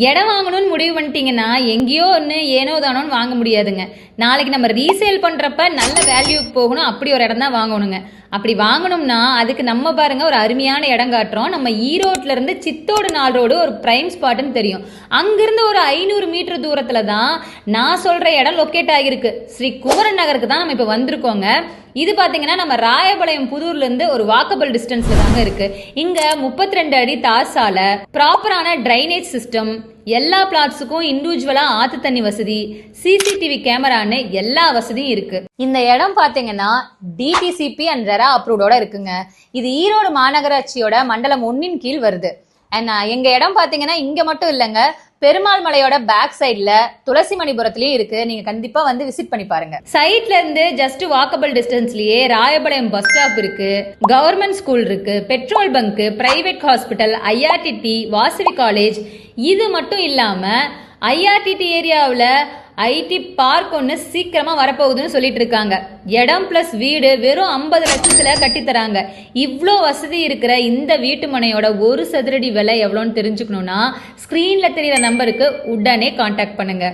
இடம் வாங்கணும்னு முடிவு பண்ணிட்டீங்கன்னா எங்கேயோ ஒன்று ஏனோ தானோன்னு வாங்க முடியாதுங்க. நாளைக்கு நம்ம ரீசேல் பண்ணுறப்ப நல்ல வேல்யூக்கு போகணும், அப்படி ஒரு இடம் தான் வாங்கணுங்க. அப்படி வாங்கணும்னா அதுக்கு நம்ம பாருங்க ஒரு அருமையான இடம் காட்டுறோம். நம்ம ஈரோட்ல இருந்து சித்தோடு 4 ரோடு ஒரு பிரைம் ஸ்பாட்னு தெரியும். அங்கிருந்து ஒரு 500 மீட்டர் தூரத்துல தான் நான் சொல்ற இடம் லொக்கேட் ஆகிருக்கு. ஸ்ரீ குமரன் நகருக்கு தான் நம்ம இப்போ வந்திருக்கோங்க. இது பார்த்தீங்கன்னா நம்ம ராயபாளையம் புதூர்ல இருந்து ஒரு வாக்கபிள் டிஸ்டன்ஸ்ல தாங்க இருக்கு. இங்க 32 அடி தார் சாலை, ப்ராப்பரான டிரைனேஜ் சிஸ்டம், எல்லா பிளாட்ஸுக்கும் இண்டிவிஜுவலா ஆத்து தண்ணி வசதி, சிசிடிவி கேமரான்னு எல்லா வசதியும் இருக்கு. இந்த இடம் பாத்தீங்கன்னா டிடிசிபி அண்ட் ரெரா அப்ரூவ்டோட இருக்குங்க. இது ஈரோடு மாநகராட்சியோட மண்டலம் 1 கீழ் வருது. எங்க இடம் பாத்தீங்கன்னா இங்க மட்டும் இல்லைங்க, பெருமாள் மலையோட பேக் சைட்ல துளசிமணிபுரத்துலயும் இருக்கு. நீங்க கண்டிப்பா வந்து விசிட் பண்ணி பாருங்க. சைட்ல இருந்து just walkable டிஸ்டன்ஸ்லயே Rayapalayam bus stop இருக்கு, கவர்மெண்ட் ஸ்கூல் இருக்கு, petrol bunk, private hospital, IRTT, Vasavi college. இது மட்டும் இல்லாம ஐஆர்டிடி ஏரியாவில் ஐடி பார்க் ஒன்று சீக்கிரமா வரப்போகுதுன்னு சொல்லிட்டு இருக்காங்க. இடம் பிளஸ் வீடு வெறும் 50 லட்சத்துல கட்டித்தராங்க. இவ்வளோ வசதி இருக்கிற இந்த வீட்டு மனையோட 1 சதுரடி விலை எவ்வளோன்னு தெரிஞ்சுக்கணும்னா ஸ்கிரீன்ல தெரியுற நம்பருக்கு உடனே கான்டாக்ட் பண்ணுங்க.